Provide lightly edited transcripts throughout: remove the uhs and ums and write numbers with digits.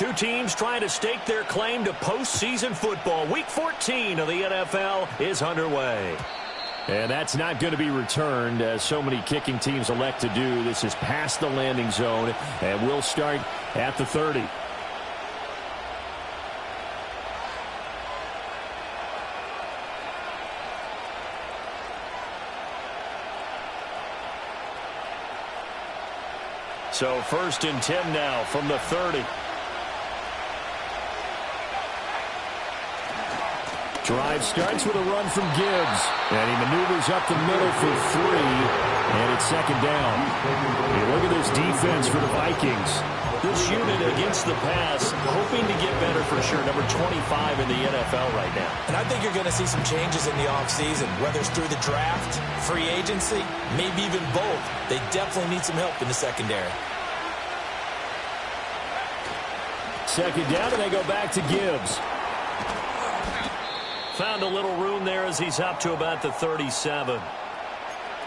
Two teams trying to stake their claim to postseason football. Week 14 of the NFL is underway. And that's not going to be returned, as so many kicking teams elect to do. This is past the landing zone, and we'll start at the 30. So 1st and 10 now from the 30. Drive starts with a run from Gibbs, and he maneuvers up the middle for 3, and it's 2nd down. Hey, look at this defense for the Vikings. This unit against the pass, hoping to get better for sure. Number 25 in the NFL right now. And I think you're going to see some changes in the offseason, whether it's through the draft, free agency, maybe even both. They definitely need some help in the secondary. 2nd down, and they go back to Gibbs. Found a little room there as he's up to about the 37.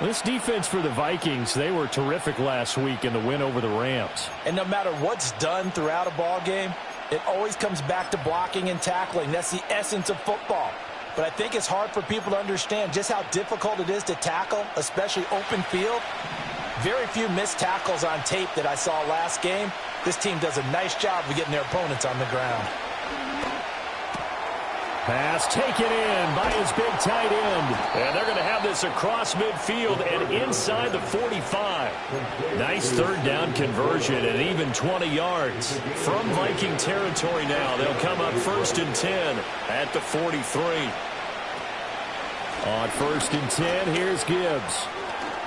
This defense for the Vikings, they were terrific last week in the win over the Rams. And no matter what's done throughout a ball game, it always comes back to blocking and tackling. That's the essence of football. But I think it's hard for people to understand just how difficult it is to tackle, especially open field. Very few missed tackles on tape that I saw last game. This team does a nice job of getting their opponents on the ground. Pass taken in by his big tight end. And they're going to have this across midfield and inside the 45. Nice 3rd down conversion and even 20 yards. From Viking territory now, they'll come up 1st and 10 at the 43. On 1st and 10, here's Gibbs.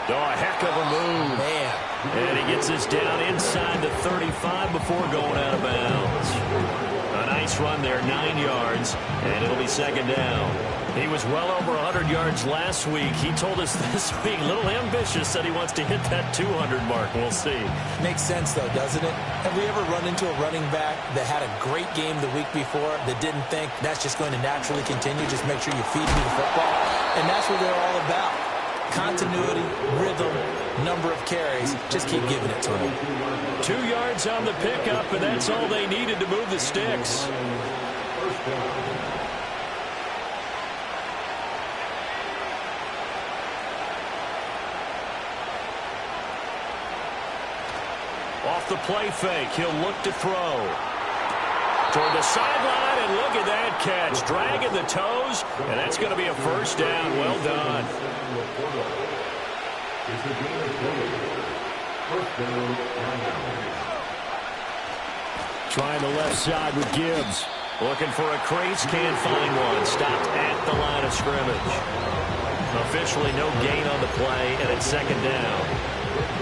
Oh, a heck of a move. Man. And he gets this down inside the 35 before going out of bounds. A nice run there, 9 yards, and it'll be 2nd down. He was well over 100 yards last week. He told us this week, a little ambitious, said he wants to hit that 200 mark. We'll see. Makes sense, though, doesn't it? Have we ever run into a running back that had a great game the week before that didn't think that's just going to naturally continue? Just make sure you feed me the football. And that's what they're all about. Continuity, rhythm, number of carries. Just keep giving it to him. 2 yards on the pickup, and that's all they needed to move the sticks. Off the play fake, he'll look to throw. Toward the sideline, and look at that catch. Dragging the toes, and that's going to be a 1st down. Well done. Trying the left side with Gibbs. Looking for a crease, can't find one. Stopped at the line of scrimmage. Officially no gain on the play, and it's 2nd down.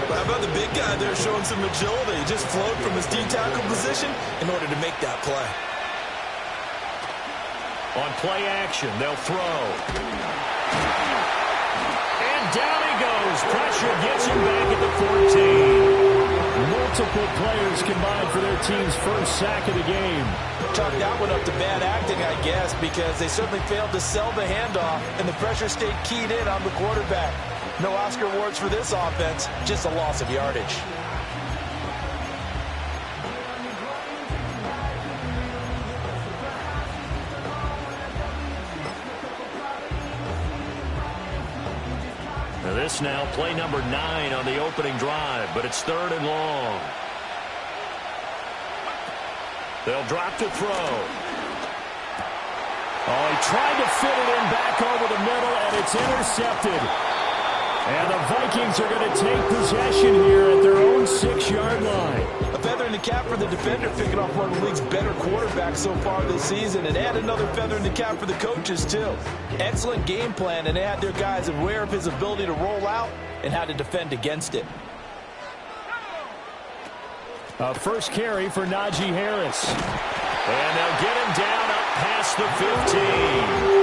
How about the big guy there showing some agility? He just flowed from his D-tackle position in order to make that play. On play action, they'll throw. And down he goes. Pressure gets him back at the 14. Multiple players combined for their team's 1st sack of the game. Chalk that one up to bad acting, I guess, because they certainly failed to sell the handoff, and the pressure stayed keyed in on the quarterback. No Oscar awards for this offense, just a loss of yardage. This now play number 9 on the opening drive, but it's 3rd and long. They'll drop to throw. Oh, he tried to fit it in back over the middle, and it's intercepted. And the Vikings are going to take possession here at their own 6-yard line. A feather in the cap for the defender, picking off one of the league's better quarterbacks so far this season, and add another feather in the cap for the coaches, too. Excellent game plan, and they had their guys aware of his ability to roll out and how to defend against it. A 1st carry for Najee Harris. And they'll get him down up past the 15.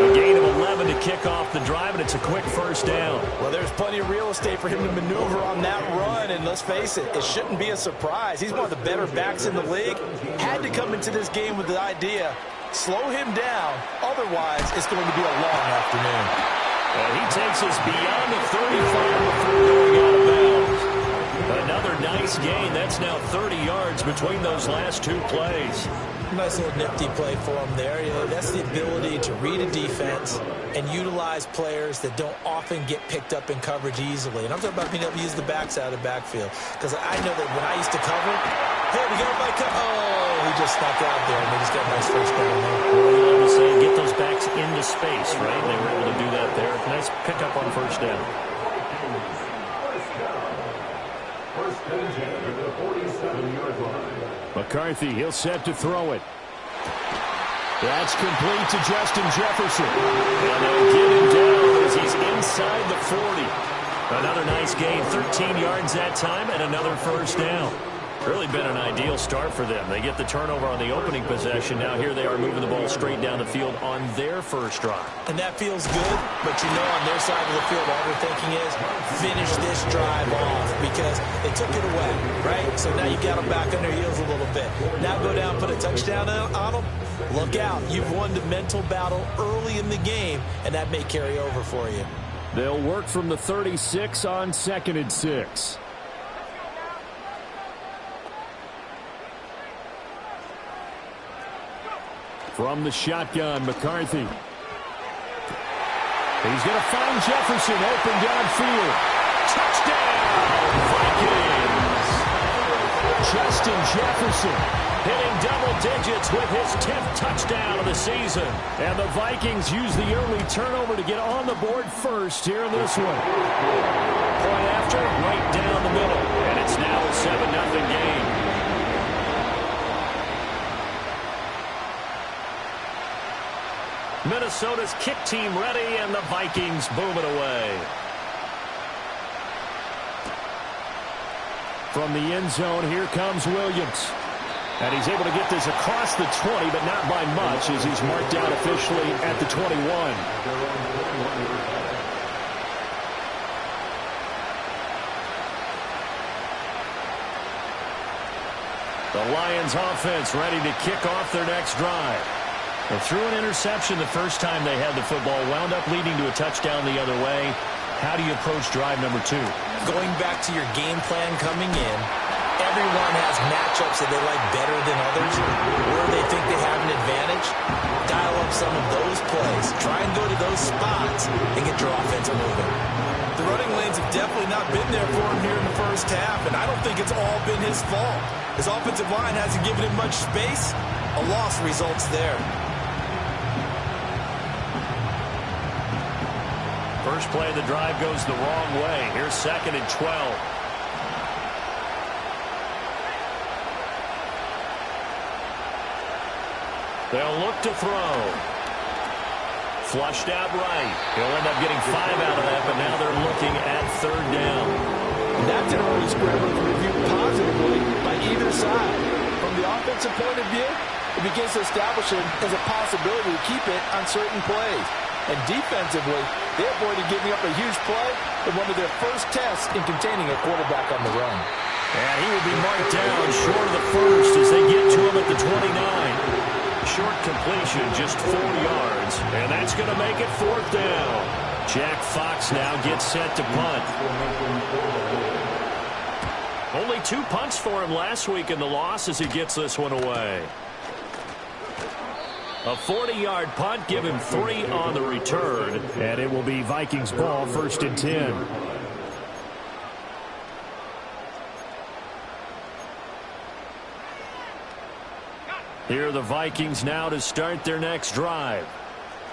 A gain of 11 to kick off the drive, and it's a quick 1st down. Well, there's plenty of real estate for him to maneuver on that run, and let's face it, it shouldn't be a surprise. He's one of the better backs in the league. Had to come into this game with the idea, slow him down, otherwise it's going to be a long afternoon. And he takes us beyond the 35 before going out of bounds. Another nice gain. That's now 30 yards between those last two plays. Nice little nifty play for him there. You know, that's the ability to read a defense and utilize players that don't often get picked up in coverage easily. And I'm talking about being able to use the backside of the backfield. Because I know that when I used to cover, hey, we got everybody cover. Oh, he just snuck out there, and they just got a nice first down there. Well, you love to say, get those backs into space, right? They were able to do that there. Nice pickup on first down. McCarthy, he'll set to throw it. That's complete to Justin Jefferson. And they'll get him down as he's inside the 40. Another nice gain, 13 yards that time, and another first down. Really been an ideal start for them. They get the turnover on the opening possession. Now here they are moving the ball straight down the field on their first drive. And that feels good, but you know on their side of the field, all they're thinking is finish this drive off because they took it away, right? So now you got them back on their heels a little bit. Now go down, put a touchdown on them. Look out. You've won the mental battle early in the game, and that may carry over for you. They'll work from the 36 on 2nd and 6. From the shotgun, McCarthy. He's going to find Jefferson open downfield. Touchdown, Vikings! Justin Jefferson hitting double digits with his 10th touchdown of the season. And the Vikings use the early turnover to get on the board first here in this one. Point after, right down the middle. And it's now a 7-0 game. Minnesota's kick team ready, and the Vikings boom it away. From the end zone, here comes Williams. And he's able to get this across the 20, but not by much, as he's marked out officially at the 21. The Lions offense ready to kick off their next drive. They threw an interception the first time they had the football, wound up leading to a touchdown the other way. How do you approach drive number 2? Going back to your game plan coming in, everyone has matchups that they like better than others, where they think they have an advantage. Dial up some of those plays. Try and go to those spots and get your offense moving. The running lanes have definitely not been there for him here in the first half, and I don't think it's all been his fault. His offensive line hasn't given him much space. A loss results there. First play of the drive goes the wrong way. Here's 2nd and 12. They'll look to throw. Flushed out right. He'll end up getting 5 out of that, but now they're looking at 3rd down. And that's an early scramble to review positively by either side. From the offensive point of view, it begins to establish it as a possibility to keep it on certain plays. And defensively, they avoided giving up a huge play in one of their first tests in containing a quarterback on the run. And he will be marked down short of the first as they get to him at the 29. Short completion, just 4 yards. And that's going to make it 4th down. Jack Fox now gets set to punt. Only 2 punts for him last week in the loss as he gets this one away. A 40-yard punt, give him 3 on the return. And it will be Vikings ball, 1st and 10. Here are the Vikings now to start their next drive.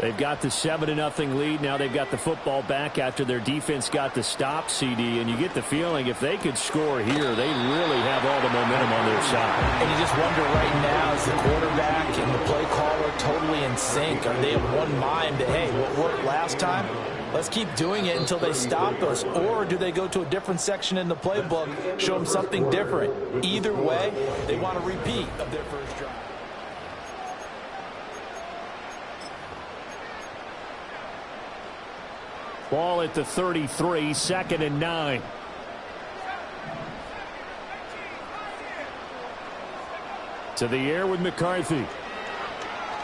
They've got the 7-0 lead. Now they've got the football back after their defense got the stop, CD. And you get the feeling if they could score here, they really have all the momentum on their side. And you just wonder right now, is the quarterback and the play caller totally in sync? Are they of one mind that, hey, what worked last time? Let's keep doing it until they stop us. Or do they go to a different section in the playbook, show them something different? Either way, they want a repeat of their first drive. Ball at the 33, 2nd and 9. To the air with McCarthy.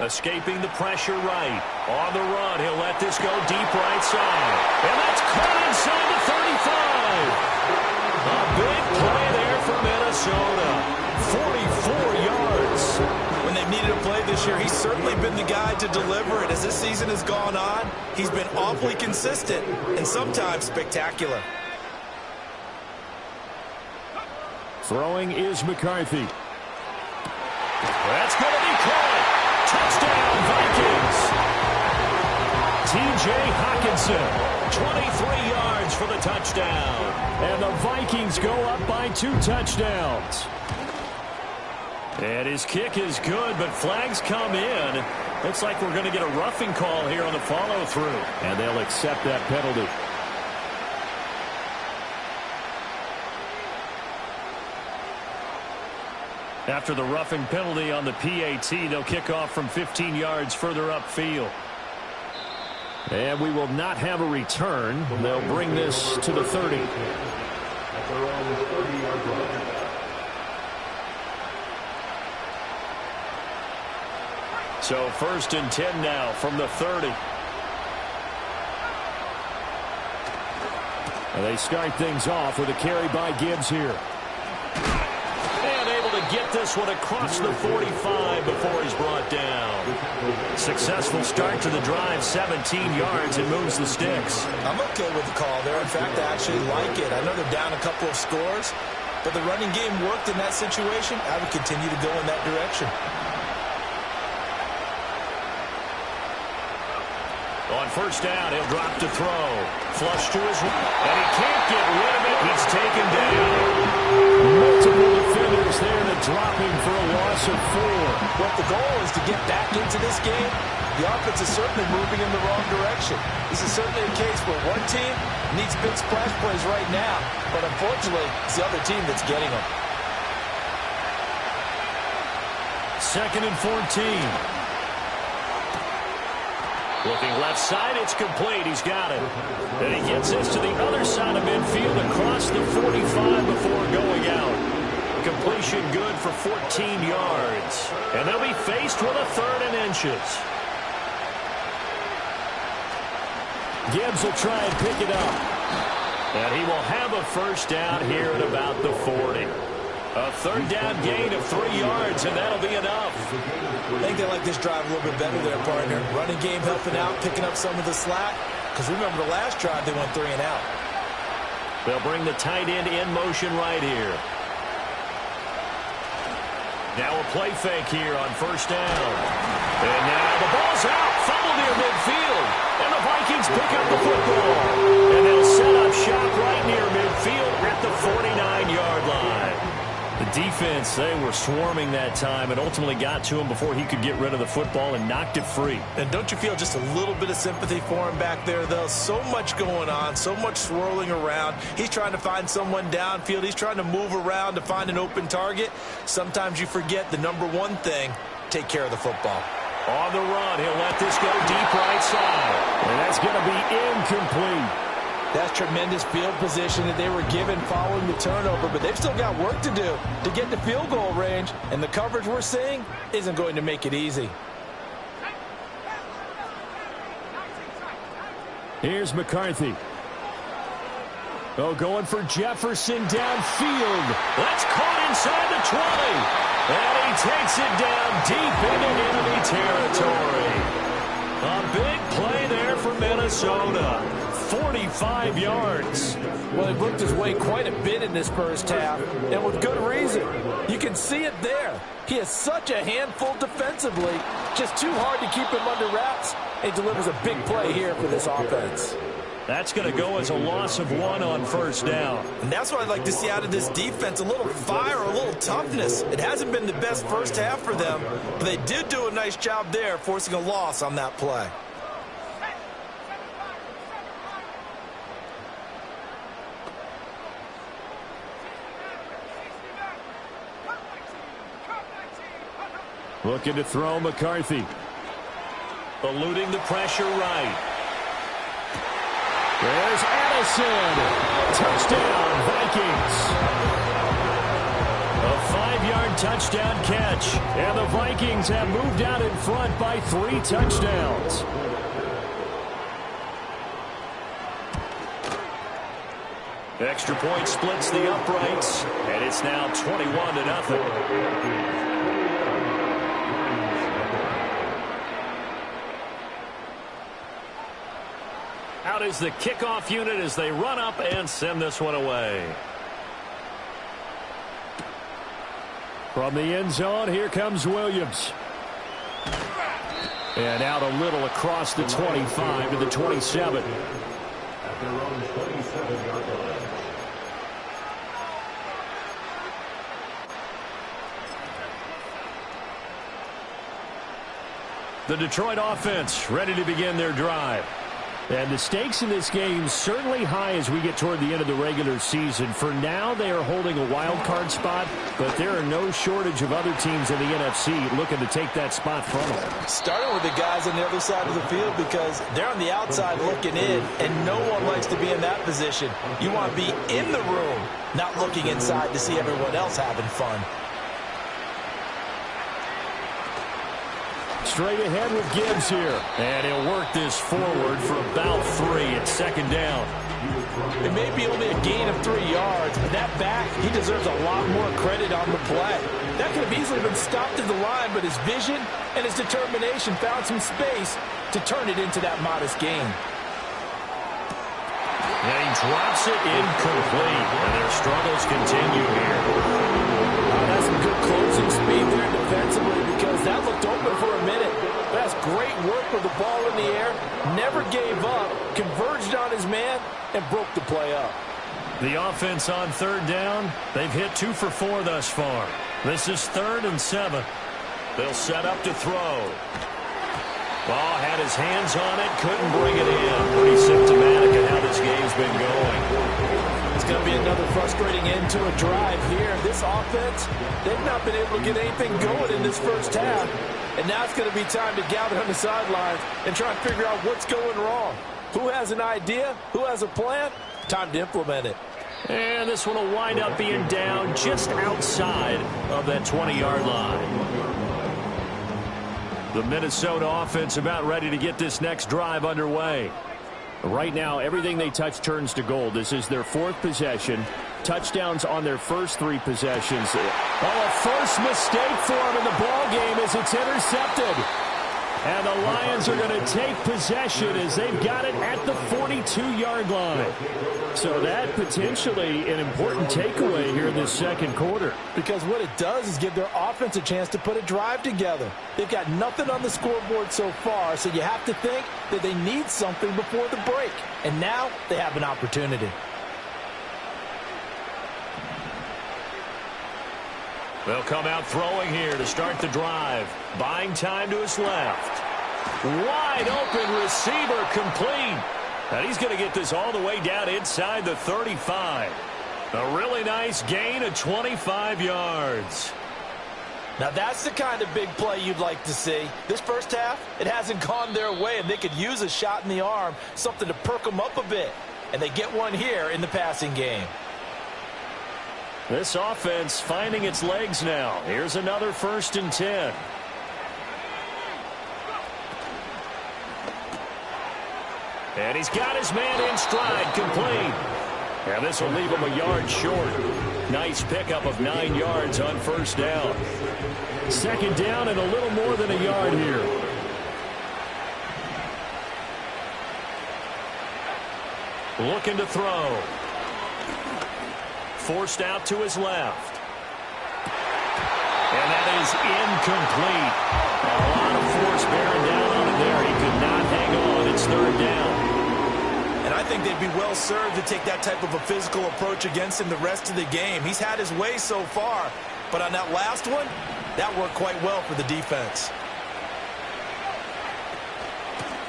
Escaping the pressure right. On the run, he'll let this go deep right side. And that's caught inside the 35. A big play there for Minnesota. 44 yards. When they've needed a play this year, he's certainly been the guy to deliver it. As this season has gone on, he's been awfully consistent and sometimes spectacular. Throwing is McCarthy. That's going to be caught. Touchdown, Vikings. T.J. Hockenson, 23 yards for the touchdown. And the Vikings go up by 2 touchdowns. And his kick is good, but flags come in. Looks like we're going to get a roughing call here on the follow-through. And they'll accept that penalty. After the roughing penalty on the PAT, they'll kick off from 15 yards further upfield. And we will not have a return. They'll bring this to the 30. So 1st and 10 now from the 30. And they start things off with a carry by Gibbs here. And able to get this one across the 45 before he's brought down. Successful start to the drive, 17 yards, and moves the sticks. I'm okay with the call there. In fact, I actually like it. I know they're down a couple of scores, but the running game worked in that situation. I would continue to go in that direction. On 1st down, he'll drop to throw. Flush to his right, and he can't get rid of it. He's taken down. Multiple defenders there to drop him for a loss of 4. But the goal is to get back into this game. The offense is certainly moving in the wrong direction. This is certainly a case where one team needs big splash plays right now, but unfortunately, it's the other team that's getting them. 2nd and 14. Looking left side, it's complete. He's got it. And he gets this to the other side of midfield across the 45 before going out. Completion good for 14 yards. And they'll be faced with a 3rd and inches. Gibbs will try and pick it up. And he will have a 1st down here at about the 40. A 3rd down gain of 3 yards, and that'll be enough. I think they like this drive a little bit better there, partner. Running game helping out, picking up some of the slack. Because remember the last drive, they went 3 and out. They'll bring the tight end in motion right here. Now a play fake here on 1st down. And now the ball's out. Fumble near midfield. And the Vikings pick up the football. And they'll set up shop right near midfield at the 49-yard line. The defense, they were swarming that time and ultimately got to him before he could get rid of the football and knocked it free. And don't you feel just a little bit of sympathy for him back there, though? So much going on, so much swirling around. He's trying to find someone downfield. He's trying to move around to find an open target. Sometimes you forget the number one thing, take care of the football. On the run, he'll let this go deep right side. And that's going to be incomplete. That's tremendous field position that they were given following the turnover, but they've still got work to do to get to field goal range, and the coverage we're seeing isn't going to make it easy. Here's McCarthy. Oh, going for Jefferson downfield. That's caught inside the 20. And he takes it down deep into enemy territory. A big play there for Minnesota. 45 yards. Well, he worked his way quite a bit in this first half, and with good reason. You can see it there. He is such a handful defensively, just too hard to keep him under wraps. He delivers a big play here for this offense. That's going to go as a loss of 1 on 1st down. And that's what I'd like to see out of this defense, a little fire, a little toughness. It hasn't been the best first half for them, but they did do a nice job there, forcing a loss on that play. Looking to throw McCarthy. Eluding the pressure right. There's Addison. Touchdown, Vikings. A 5-yard touchdown catch. And the Vikings have moved out in front by 3 touchdowns. Extra point splits the uprights, and it's now 21-0. Out is the kickoff unit as they run up and send this one away. From the end zone, here comes Williams. And out a little across the 25 to the 27. At their own 27-yard line. The Detroit offense ready to begin their drive. And the stakes in this game certainly high as we get toward the end of the regular season. For now, they are holding a wild card spot, but there are no shortage of other teams in the NFC looking to take that spot from them. Starting with the guys on the other side of the field because they're on the outside looking in, and no one likes to be in that position. You want to be in the room, not looking inside to see everyone else having fun. Straight ahead with Gibbs here. And he'll work this forward for about 3 at second down. It may be only a gain of 3 yards, but that back, he deserves a lot more credit on the play. That could have easily been stopped at the line, but his vision and his determination found some space to turn it into that modest gain. And he drops it incomplete. And their struggles continue here. That's some good closing speed there defensively because that looked open for a minute. That's great work with the ball in the air. Never gave up, converged on his man, and broke the play up. The offense on third down, they've hit 2 for 4 thus far. This is 3rd and 7. They'll set up to throw. Ball had his hands on it, couldn't bring it in. Pretty symptomatic of how this game's been going. It's going to be another frustrating end to a drive here. This offense, they've not been able to get anything going in this first half. And now it's going to be time to gather on the sidelines and try and figure out what's going wrong. Who has an idea? Who has a plan? Time to implement it. And this one will wind up being down just outside of that 20-yard line. The Minnesota offense about ready to get this next drive underway. Right now, everything they touch turns to gold. This is their 4th possession. Touchdowns on their first 3 possessions. Oh, a first mistake for them in the ball game as it's intercepted. And the Lions are going to take possession as they've got it at the 42-yard line. So that potentially an important takeaway here in this second quarter. Because what it does is give their offense a chance to put a drive together. They've got nothing on the scoreboard so far, so you have to think that they need something before the break. And now they have an opportunity. They'll come out throwing here to start the drive. Buying time to his left. Wide open receiver complete. And he's going to get this all the way down inside the 35. A really nice gain of 25 yards. Now that's the kind of big play you'd like to see. This first half, it hasn't gone their way, and they could use a shot in the arm, something to perk them up a bit. And they get one here in the passing game. This offense finding its legs now. Here's another 1st and 10. And he's got his man in stride, complete. And this will leave him a yard short. Nice pickup of 9 yards on first down. Second down and a little more than a yard here. Looking to throw. Forced out to his left. And that is incomplete. A lot of force bearing down on him there. He could not hang on. It's 3rd down. And I think they'd be well served to take that type of a physical approach against him the rest of the game. He's had his way so far, but on that last one, that worked quite well for the defense.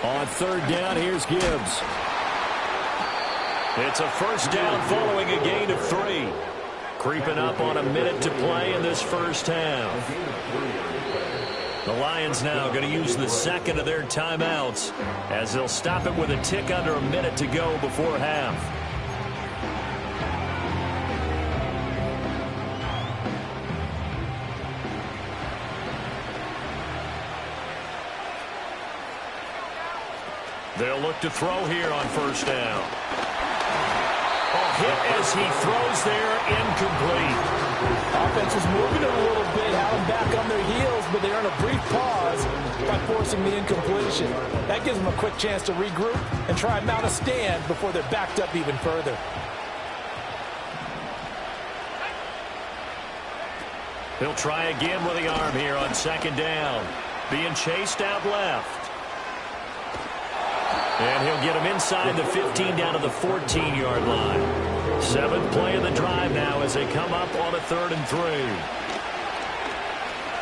On 3rd down, here's Gibbs. It's a first down following a gain of 3. Creeping up on a minute to play in this first half. The Lions now going to use the second of their timeouts as they'll stop it with a tick under a minute to go before half. They'll look to throw here on first down. Hit as he throws there, incomplete. Offense was moving it a little bit, had them back on their heels, but they earn a brief pause by forcing the incompletion. That gives them a quick chance to regroup and try and mount a stand before they're backed up even further. He'll try again with the arm here on second down. Being chased out left. And he'll get him inside the 15 down to the 14-yard line. Seventh play of the drive now as they come up on a 3rd and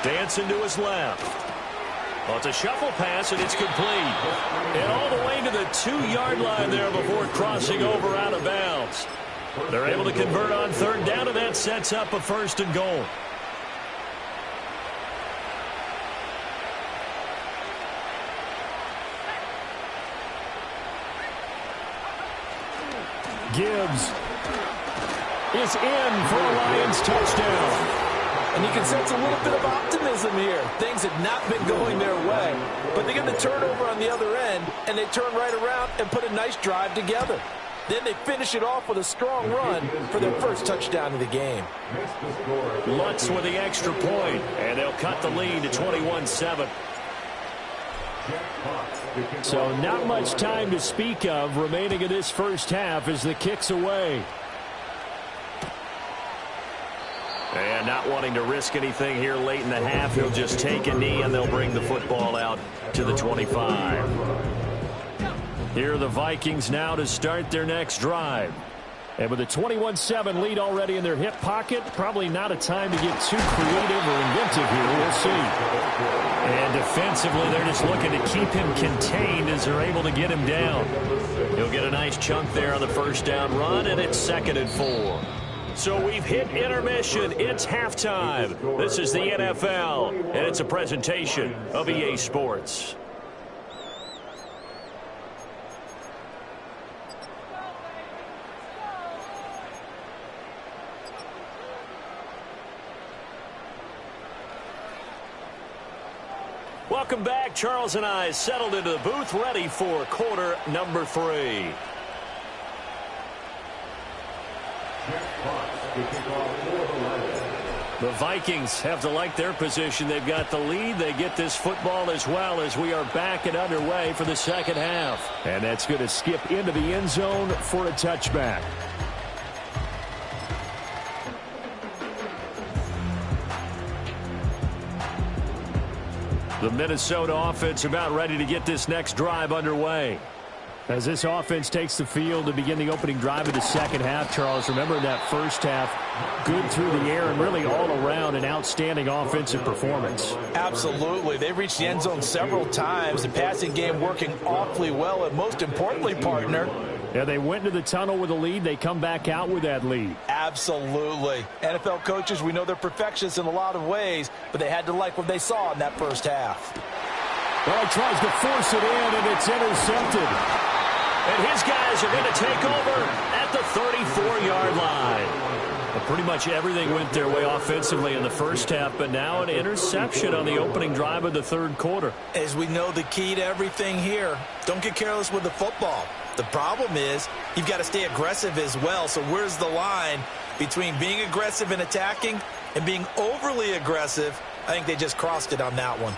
3. Dancing to his left. Well, it's a shuffle pass, and it's complete. And all the way to the 2-yard line there before crossing over out of bounds. They're able to convert on 3rd down, and that sets up a 1st and goal. Gibbs is in for a Lions touchdown. And you can sense a little bit of optimism here. Things had not been going their way. But they get the turnover on the other end, and they turn right around and put a nice drive together. Then they finish it off with a strong run for their first touchdown of the game. Lutz with the extra point, and they'll cut the lead to 21-7. So not much time to speak of remaining in this first half as the kick's away. And not wanting to risk anything here late in the half, he'll just take a knee and they'll bring the football out to the 25. Here are the Vikings now to start their next drive. And with a 21-7 lead already in their hip pocket, probably not a time to get too creative or inventive here. We'll see. And defensively, they're just looking to keep him contained as they're able to get him down. He'll get a nice chunk there on the first down run, and it's 2nd and 4. So we've hit intermission. It's halftime. This is the NFL, and it's a presentation of EA Sports. Welcome back. Charles and I settled into the booth, ready for quarter number 3. The Vikings have to like their position. They've got the lead. They get this football as well as we are back and underway for the second half. And that's going to skip into the end zone for a touchback. The Minnesota offense about ready to get this next drive underway. As this offense takes the field to begin the opening drive of the second half, Charles, remember in that first half, good through the air and really all around an outstanding offensive performance. Absolutely. They reached the end zone several times. The passing game working awfully well, and most importantly, partner, yeah, they went into the tunnel with a lead. They come back out with that lead. Absolutely. NFL coaches, we know they're perfectionists in a lot of ways, but they had to like what they saw in that first half. Well, he tries to force it in, and it's intercepted. And his guys are going to take over at the 34-yard line. Well, pretty much everything went their way offensively in the first half, but now an interception on the opening drive of the third quarter. As we know, the key to everything here, don't get careless with the football. The problem is you've got to stay aggressive as well. So where's the line between being aggressive and attacking and being overly aggressive? I think they just crossed it on that one.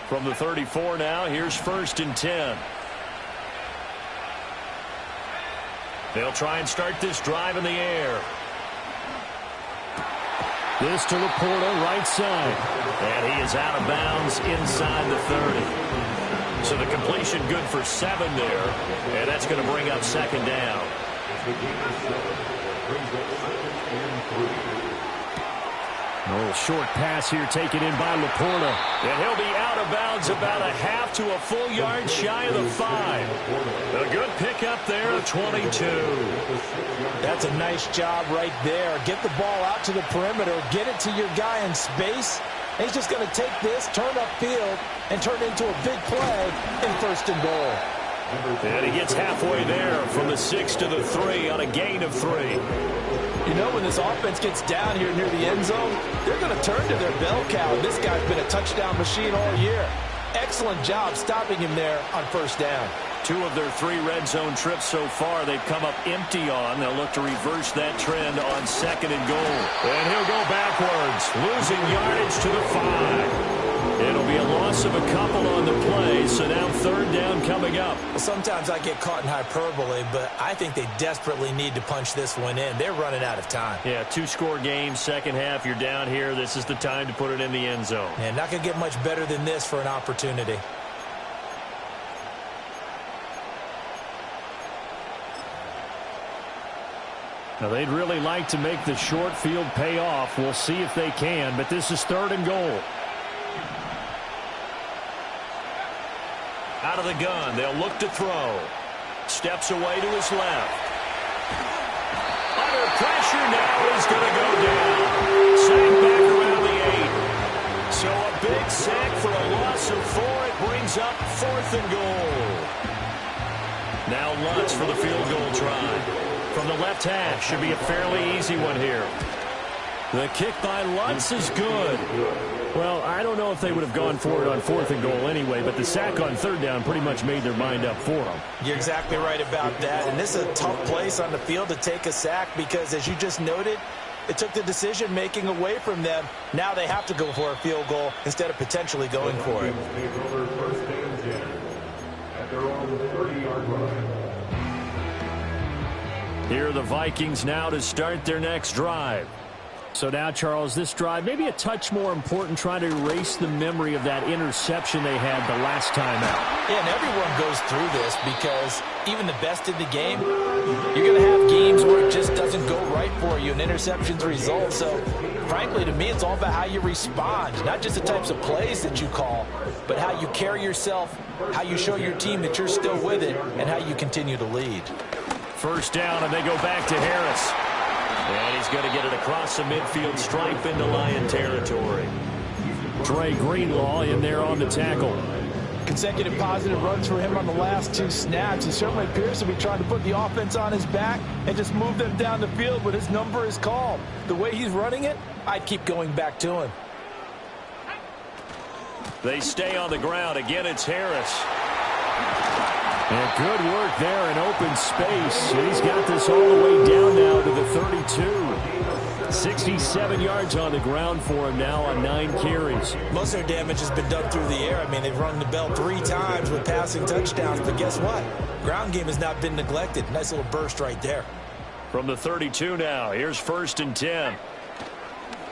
From the 34 now, here's 1st and 10. They'll try and start this drive in the air. This to Laporta, right side. And he is out of bounds inside the 30. So the completion good for 7 there. And that's going to bring up 2nd down. A little short pass here taken in by Laporta. And he'll be out of bounds about a half to a full yard shy of the 5. A good pickup there of 22. That's a nice job right there. Get the ball out to the perimeter. Get it to your guy in space. And he's just going to take this, turn upfield, and turn it into a big play in 1st and goal. And he gets halfway there from the 6 to the 3 on a gain of 3. You know, when this offense gets down here near the end zone, they're going to turn to their bell cow. This guy's been a touchdown machine all year. excellent job stopping him there on first down. 2 of their 3 red zone trips so far they've come up empty on. They'll look to reverse that trend on 2nd and goal. And he'll go backwards, losing yardage to the 5. It'll be a loss of a couple on the play, so now 3rd down coming up. Well, sometimes I get caught in hyperbole, but I think they desperately need to punch this one in. They're running out of time. Yeah, 2-score game, second half, you're down here. This is the time to put it in the end zone. Yeah, not going to get much better than this for an opportunity. Now, they'd really like to make the short field pay off. We'll see if they can, but this is 3rd and goal. Out of the gun, they'll look to throw. Steps away to his left. Under pressure now, he's going to go down. Sack back around the 8. So a big sack for a loss of 4. It brings up 4th and goal. Now Lutz for the field goal try. From the left hash, should be a fairly easy one here. The kick by Lutz is good. Well, I don't know if they would have gone for it on 4th and goal anyway, but the sack on 3rd down pretty much made their mind up for them. You're exactly right about that, and this is a tough place on the field to take a sack because, as you just noted, it took the decision-making away from them. Now they have to go for a field goal instead of potentially going for it. Here are the Vikings now to start their next drive. So now, Charles, this drive maybe a touch more important, trying to erase the memory of that interception they had the last time out. Yeah, and everyone goes through this because even the best in the game, you're going to have games where it just doesn't go right for you and interceptions result. So, frankly, to me, it's all about how you respond, not just the types of plays that you call, but how you carry yourself, how you show your team that you're still with it, and how you continue to lead. 1st down, and they go back to Harris. And he's going to get it across the midfield stripe into Lion territory. Dre Greenlaw in there on the tackle. Consecutive positive runs for him on the last 2 snaps. He certainly appears to be trying to put the offense on his back and just move them down the field when his number is called. The way he's running it, I'd keep going back to him. They stay on the ground. Again, it's Harris. And good work there in open space. He's got this all the way down now to the 32. 67 yards on the ground for him now on 9 carries. Most of their damage has been done through the air. I mean, they've rung the bell 3 times with passing touchdowns, but guess what? Ground game has not been neglected. Nice little burst right there. From the 32 now, here's 1st and 10.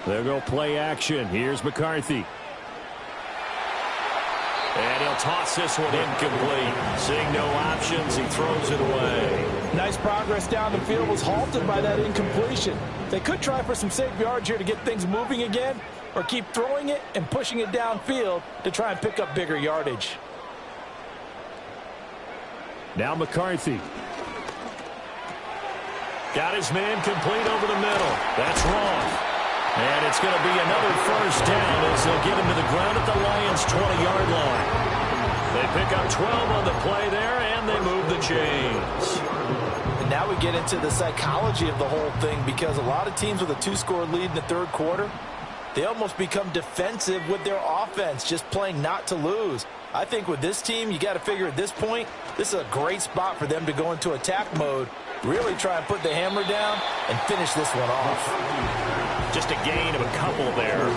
They'll go play action. Here's McCarthy. And he'll toss this one incomplete. Seeing no options, he throws it away. Nice progress down the field was halted by that incompletion. They could try for some safe yards here to get things moving again, or keep throwing it and pushing it downfield to try and pick up bigger yardage. Now McCarthy. Got his man complete over the middle. That's wrong. And it's going to be another 1st down as they'll get him to the ground at the Lions' 20-yard line. They pick up 12 on the play there, and they move the chains. And now we get into the psychology of the whole thing, because a lot of teams with a 2-score lead in the 3rd quarter, they almost become defensive with their offense, just playing not to lose. I think with this team, you got to figure at this point, this is a great spot for them to go into attack mode, really try and put the hammer down and finish this one off. Just a gain of a couple there,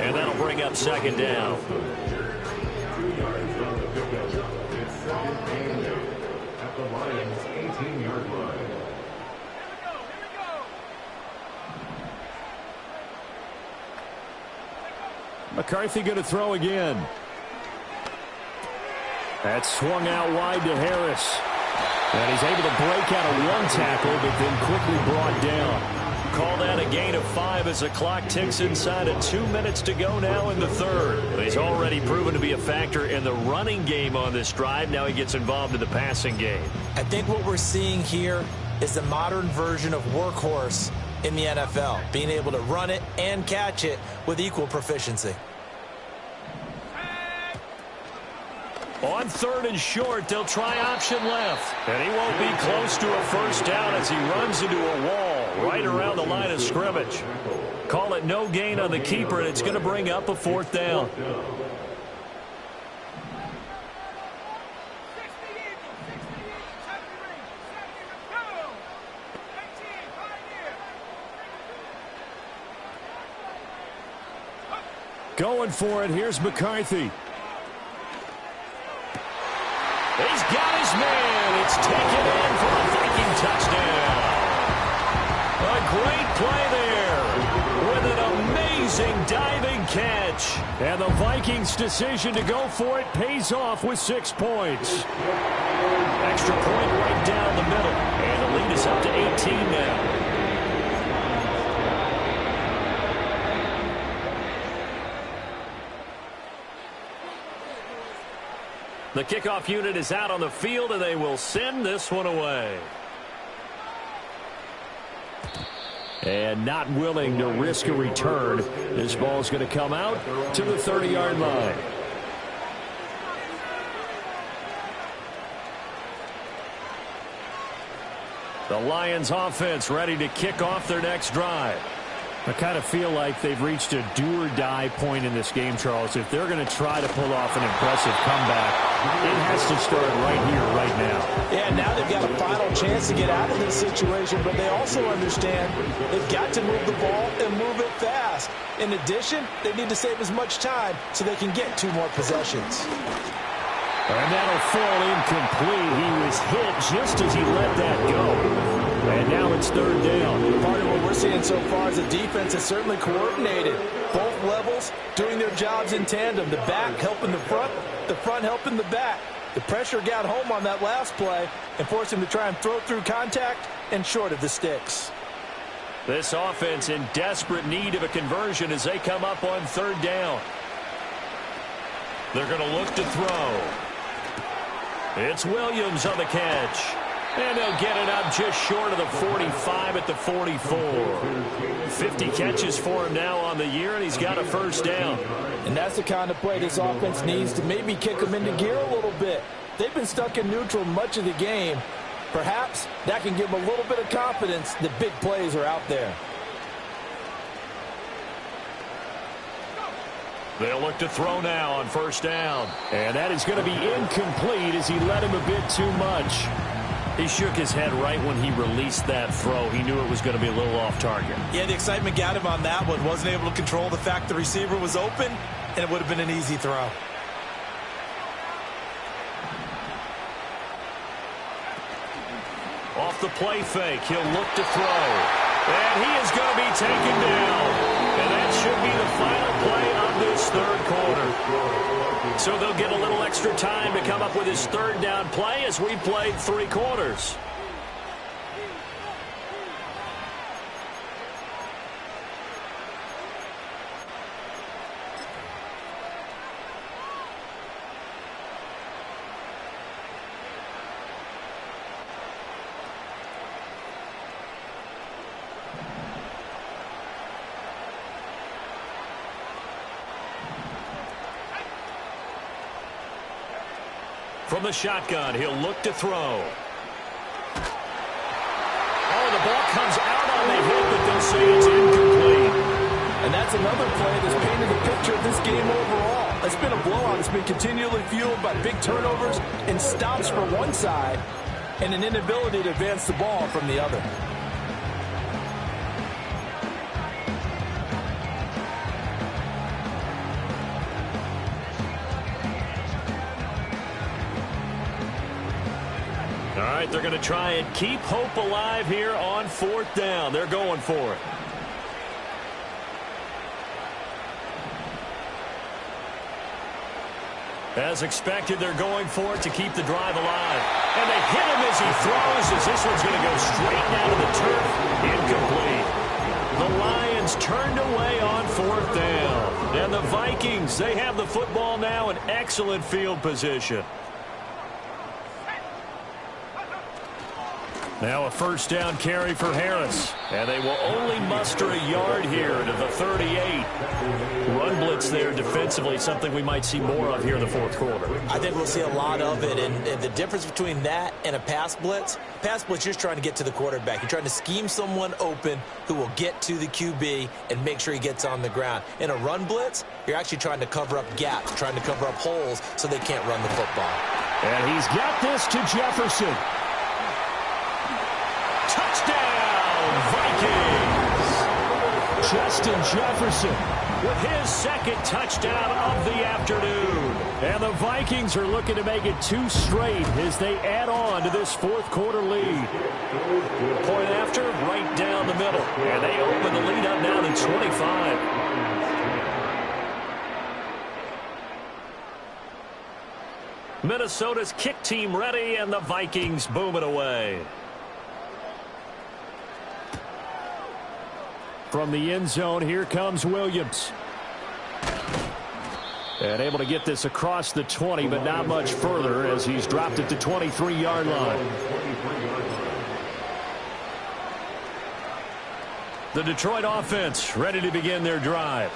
and that'll bring up 2nd down. At the Lions' 18-yard line. McCarthy going to throw again. That swung out wide to Harris. And he's able to break out of 1 tackle, but then quickly brought down. Call that a gain of 5 as the clock ticks inside of 2 minutes to go now in the 3rd. He's already proven to be a factor in the running game on this drive. Now he gets involved in the passing game. I think what we're seeing here is the modern version of workhorse in the NFL, being able to run it and catch it with equal proficiency. On 3rd and short, they'll try option left. And he won't be close to a 1st down as he runs into a wall right around the line of scrimmage. Call it no gain on the keeper, and it's going to bring up a 4th down. Going for it. Here's McCarthy. He's got his man. It's taken in for a Viking touchdown. A great play there with an amazing diving catch. And the Vikings' decision to go for it pays off with 6 points. Extra point right down the middle. And the lead is up to 18 now. The kickoff unit is out on the field, and they will send this one away. And not willing to risk a return. This ball's going to come out to the 30-yard line. The Lions offense ready to kick off their next drive. I kind of feel like they've reached a do-or-die point in this game, Charles. If they're going to try to pull off an impressive comeback, it has to start right here, right now. Yeah, now they've got a final chance to get out of this situation, but they also understand they've got to move the ball and move it fast. In addition, they need to save as much time so they can get 2 more possessions. And that'll fall incomplete. He was hit just as he let that go. And now it's 3rd down. Part of what we're seeing so far is the defense is certainly coordinated. Both levels doing their jobs in tandem. The back helping the front helping the back. The pressure got home on that last play and forced him to try and throw through contact and short of the sticks. This offense in desperate need of a conversion as they come up on 3rd down. They're going to look to throw. It's Williams on the catch. And they'll get it up just short of the 45 at the 44. 50 catches for him now on the year, and he's got a 1st down. And that's the kind of play this offense needs to maybe kick them into gear a little bit. They've been stuck in neutral much of the game. Perhaps that can give them a little bit of confidence that big plays are out there. They'll look to throw now on 1st down. And that is going to be incomplete as he let him a bit too much. He shook his head right when he released that throw. He knew it was going to be a little off target. Yeah, the excitement got him on that one. Wasn't able to control the fact the receiver was open, and it would have been an easy throw. Off the play fake, he'll look to throw. And he is going to be taken down. And that should be the final play of this 3rd quarter. So they'll get a little extra time to come up with his 3rd down play as we played 3 quarters. From the shotgun, he'll look to throw. Oh, the ball comes out on the hit, but they'll say it's incomplete. And that's another play that's painted the picture of this game overall. It's been a blowout. It's been continually fueled by big turnovers and stops for one side and an inability to advance the ball from the other. All right, they're going to try and keep hope alive here on 4th down. They're going for it. As expected, they're going for it to keep the drive alive. And they hit him as he throws, as this one's going to go straight down to the turf. Incomplete. The Lions turned away on 4th down. And the Vikings, they have the football now in excellent field position. Now a 1st down carry for Harris. And they will only muster a yard here to the 38. Run blitz there defensively, something we might see more of here in the 4th quarter. I think we'll see a lot of it, and the difference between that and a pass blitz, you're just trying to get to the quarterback. You're trying to scheme someone open who will get to the QB and make sure he gets on the ground. In a run blitz, you're actually trying to cover up gaps, trying to cover up holes so they can't run the football. And he's got this to Jefferson. Touchdown, Vikings! Justin Jefferson with his second touchdown of the afternoon. And the Vikings are looking to make it 2 straight as they add on to this fourth quarter lead. Point after, right down the middle. And they open the lead up now to 25. Minnesota's kick team ready, and the Vikings boom it away. From the end zone, here comes Williams. And able to get this across the 20, but not much further as he's dropped it to 23-yard line. The Detroit offense ready to begin their drive.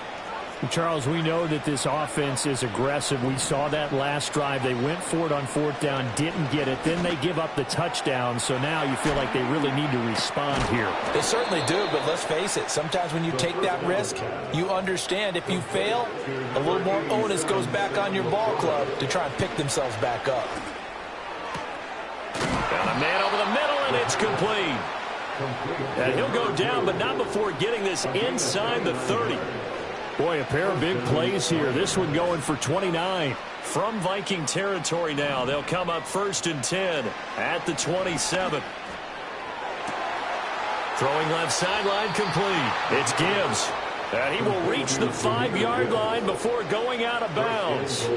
Charles, we know that this offense is aggressive. We saw that last drive. They went for it on 4th down, didn't get it. Then they give up the touchdown. So now you feel like they really need to respond here. They certainly do, but let's face it. Sometimes when you take that risk, you understand if you fail, a little more onus goes back on your ball club to try and pick themselves back up. Got a man over the middle, and it's complete. And he'll go down, but not before getting this inside the 30. Boy, a pair of big plays here. This one going for 29. From Viking territory now, they'll come up 1st and 10 at the 27. Throwing left sideline complete. It's Gibbs. And he will reach the 5-yard line before going out of bounds.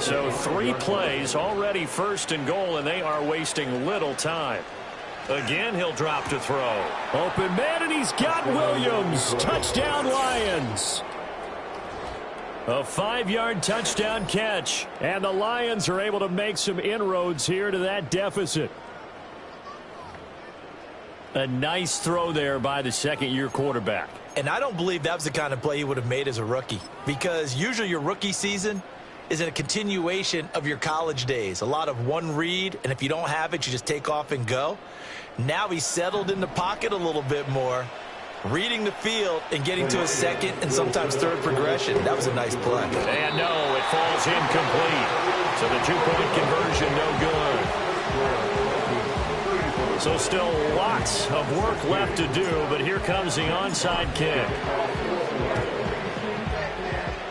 So 3 plays already 1st and goal, and they are wasting little time. Again, he'll drop to throw. Open man, and he's got Williams. Touchdown, Lions. A 5-yard touchdown catch. And the Lions are able to make some inroads here to that deficit. A nice throw there by the second-year quarterback. And I don't believe that was the kind of play he would have made as a rookie, because usually your rookie season is a continuation of your college days. A lot of one read, and if you don't have it, you just take off and go. Now he's settled in the pocket a little bit more, reading the field and getting to a second and sometimes third progression. That was a nice play. And no, it falls incomplete. So the 2-point conversion no good. So still lots of work left to do, but here comes the onside kick.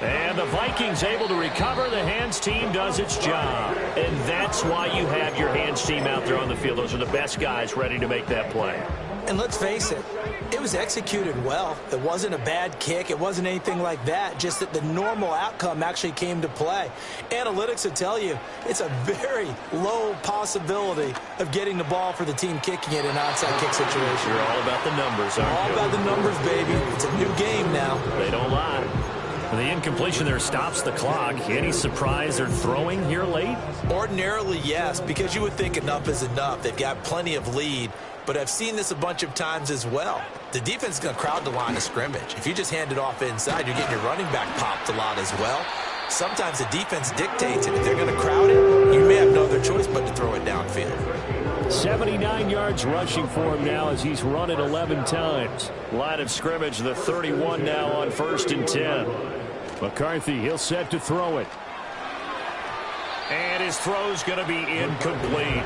And the Vikings able to recover. The hands team does its job. And that's why you have your hands team out there on the field. Those are the best guys ready to make that play. And let's face it, it was executed well. It wasn't a bad kick. It wasn't anything like that. Just that the normal outcome actually came to play. Analytics will tell you it's a very low possibility of getting the ball for the team kicking it in an onside kick situation. You're all about the numbers, aren't you? All about the numbers, baby. It's a new game now. They don't lie. The incompletion there stops the clock. Any surprise they're throwing here late? Ordinarily, yes, because you would think enough is enough. They've got plenty of lead. But I've seen this a bunch of times as well. The defense is going to crowd the line of scrimmage. If you just hand it off inside, you're getting your running back popped a lot as well. Sometimes the defense dictates it. If they're going to crowd it, you may have no other choice but to throw it downfield. 79 yards rushing for him now as he's run it 11 times. Line of scrimmage, the 31 now on 1st and 10. McCarthy, he'll set to throw it. And his throw's going to be incomplete.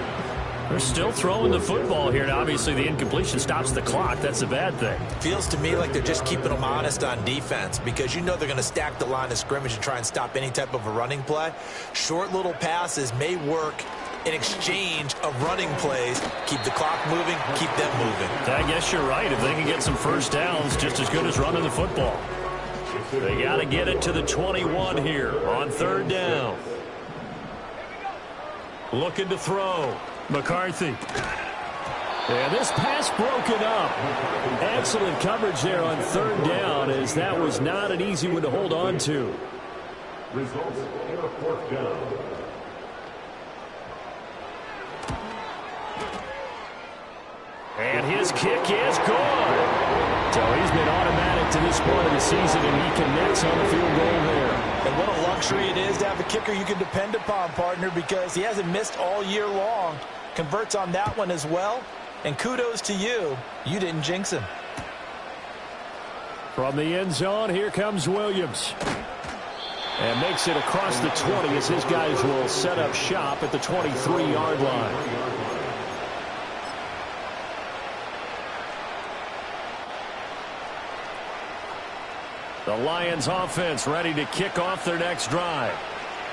They're still throwing the football here, and obviously the incompletion stops the clock. That's a bad thing. Feels to me like they're just keeping them honest on defense, because you know they're going to stack the line of scrimmage and try and stop any type of a running play. Short little passes may work in exchange of running plays. Keep the clock moving, keep them moving. I guess you're right. If they can get some first downs, just as good as running the football. They got to get it to the 21 here on 3rd down. Looking to throw. McCarthy. And this pass broken up. Excellent coverage there on 3rd down, as that was not an easy one to hold on to. Results in a 4th down. And his kick is good. So he's been automatic to this point of the season, and he connects on the field goal there. And what a luxury it is to have a kicker you can depend upon, partner, because he hasn't missed all year long. Converts on that one as well. And kudos to you. You didn't jinx him. From the end zone, here comes Williams. And makes it across the 20 as his guys will set up shop at the 23-yard line. The Lions offense ready to kick off their next drive.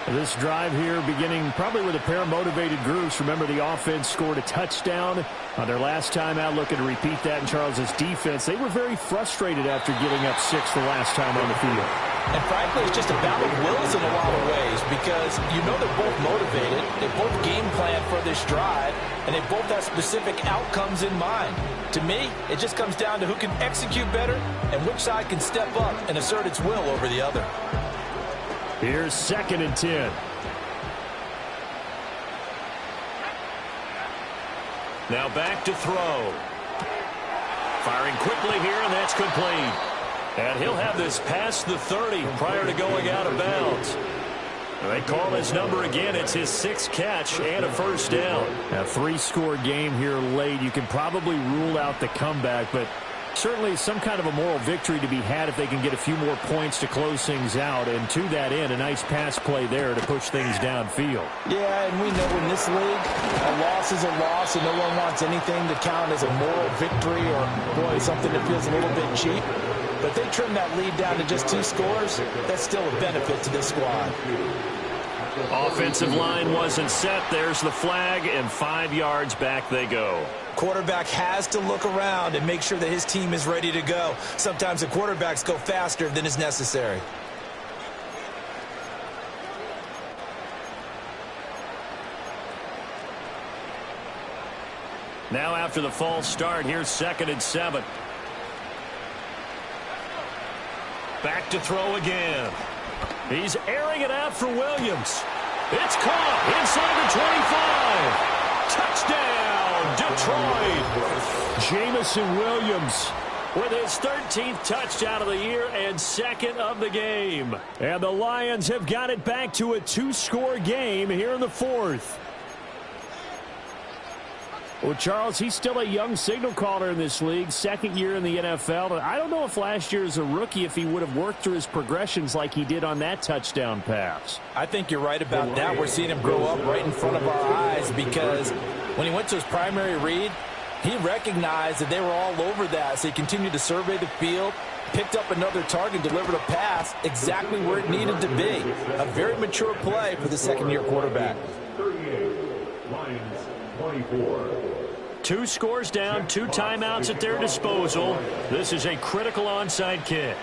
This drive here beginning probably with a pair of motivated groups. Remember, the offense scored a touchdown on their last time out, looking to repeat that in Charles's defense. They were very frustrated after giving up 6 the last time on the field. And frankly, it's just a battle of wills in a lot of ways because you know they're both motivated. They both game plan for this drive, and they both have specific outcomes in mind. To me, it just comes down to who can execute better and which side can step up and assert its will over the other. Here's 2nd and 10. Now back to throw. Firing quickly here, and that's complete. And he'll have this past the 30 prior to going out of bounds. They call his number again. It's his 6th catch and a first down. A 3-score game here late. You can probably rule out the comeback, but certainly some kind of a moral victory to be had if they can get a few more points to close things out. And to that end, a nice pass play there to push things downfield. Yeah, and we know in this league, a loss is a loss, and no one wants anything to count as a moral victory or, boy, something that feels a little bit cheap. But they trim that lead down to just 2 scores. That's still a benefit to this squad. Offensive line wasn't set. There's the flag, and 5 yards back they go. Quarterback has to look around and make sure that his team is ready to go. Sometimes the quarterbacks go faster than is necessary. Now after the false start, here's 2nd and 7. Back to throw again. He's airing it out for Williams. It's caught inside the 25. Touchdown, Detroit. Jamison Williams with his 13th touchdown of the year and 2nd of the game. And the Lions have got it back to a 2-score game here in the 4th. Well, Charles, he's still a young signal caller in this league, 2nd year in the NFL. And I don't know if last year as a rookie, if he would have worked through his progressions like he did on that touchdown pass. I think you're right about that. We're seeing him grow up right in front of our eyes because when he went to his primary read, he recognized that they were all over that. So he continued to survey the field, picked up another target, delivered a pass exactly where it needed to be. A very mature play for the 2nd-year quarterback. 38, Lions 24. 2 scores down, 2 timeouts at their disposal. This is a critical onside kick.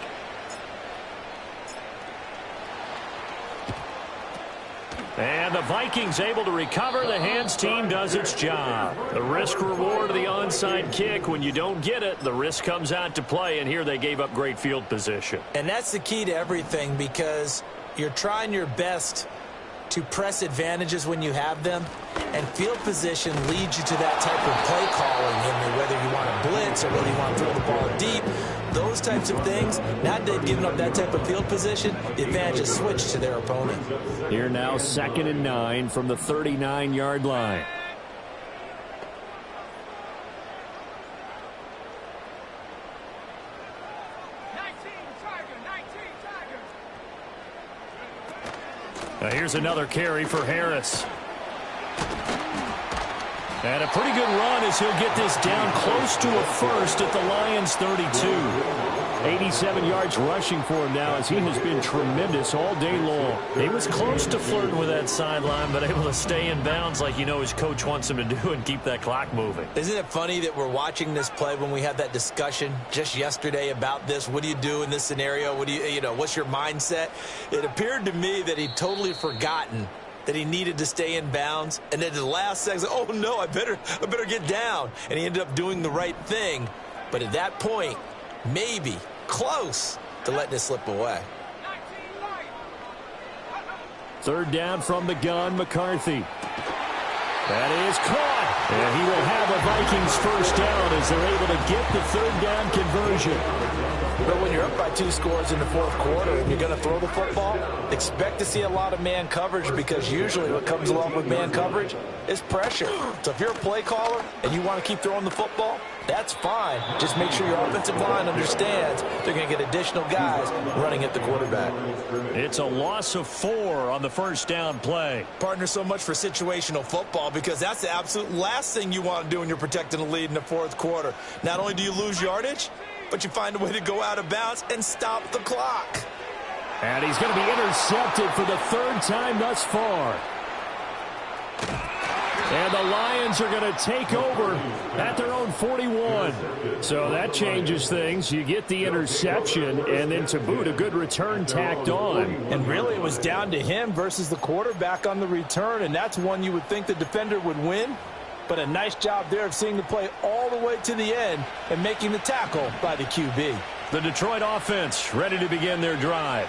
And the Vikings able to recover. The hands team does its job. The risk reward of the onside kick. When you don't get it, the risk comes out to play, and here they gave up great field position. And that's the key to everything because you're trying your best to press advantages when you have them, and field position leads you to that type of play calling. Whether you want to blitz or whether you want to throw the ball deep, those types of things. Now that they've given up that type of field position, the advantage is switched to their opponent. Here now 2nd and 9 from the 39-yard line. Now here's another carry for Harris. And a pretty good run as he'll get this down close to a first at the Lions 32. 87 yards rushing for him now as he has been tremendous all day long. He was close to flirting with that sideline, but able to stay in bounds like you know his coach wants him to do and keep that clock moving. Isn't it funny that we're watching this play when we had that discussion just yesterday about this? What do you do in this scenario? What do you know, what's your mindset? It appeared to me that he'd totally forgotten that he needed to stay in bounds, and then the last second, oh no, I better get down. And he ended up doing the right thing. But at that point, maybe close to letting it slip away. 3rd down from the gun, McCarthy. That is caught. And he will have a Vikings first down as they're able to get the 3rd down conversion. But when you're up by 2 scores in the 4th quarter and you're going to throw the football, expect to see a lot of man coverage because usually what comes along with man coverage is pressure. So if you're a play caller and you want to keep throwing the football, that's fine. Just make sure your offensive line understands they're going to get additional guys running at the quarterback. It's a loss of 4 on the first down play. Partner, so much for situational football because that's the absolute last thing you want to do when you're protecting the lead in the 4th quarter. Not only do you lose yardage, but you find a way to go out of bounds and stop the clock. And he's going to be intercepted for the third time thus far. And the Lions are going to take over at their own 41. So that changes things. You get the interception, and then to boot, a good return tacked on. And really, it was down to him versus the quarterback on the return, and that's one you would think the defender would win. But a nice job there of seeing the play all the way to the end and making the tackle by the QB. The Detroit offense ready to begin their drive.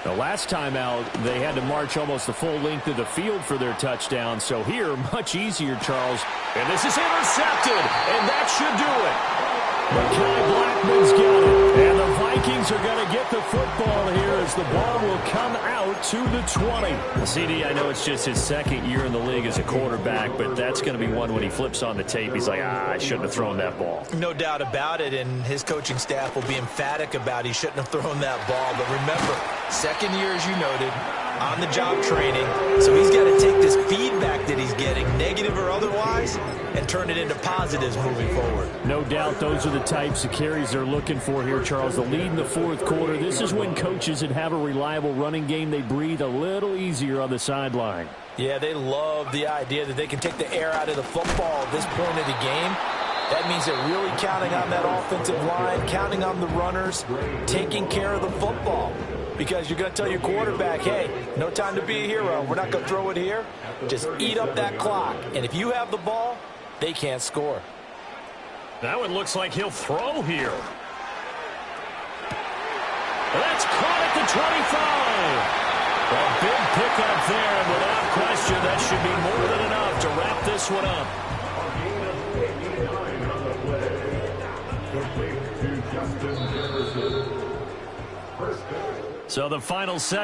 The last time out, they had to march almost the full length of the field for their touchdown. So here, much easier, Charles. And this is intercepted, and that should do it. Mekhi Blackman's got it. And the Vikings are going to get the football here as the ball will come out to the 20. CD, I know it's just his second year in the league as a quarterback, but that's going to be one when he flips on the tape. He's like, I shouldn't have thrown that ball. No doubt about it, and his coaching staff will be emphatic about he shouldn't have thrown that ball. But remember, second year, as you noted, on-the-job training. So he's got to take this feedback that he's getting, negative or otherwise, and turn it into positives moving forward. No doubt those are the types of carries they're looking for here, Charles. The lead in the fourth quarter. This is when coaches that have a reliable running game, they breathe a little easier on the sideline. Yeah, they love the idea that they can take the air out of the football at this point of the game. That means they're really counting on that offensive line, counting on the runners, taking care of the football. Because you're going to tell your quarterback, hey, no time to be a hero. We're not going to throw it here. Just eat up that clock. And if you have the ball, they can't score. That one looks like he'll throw here. That's caught at the 25. A big pickup there, and without question, that should be more than enough to wrap this one up. So the final second.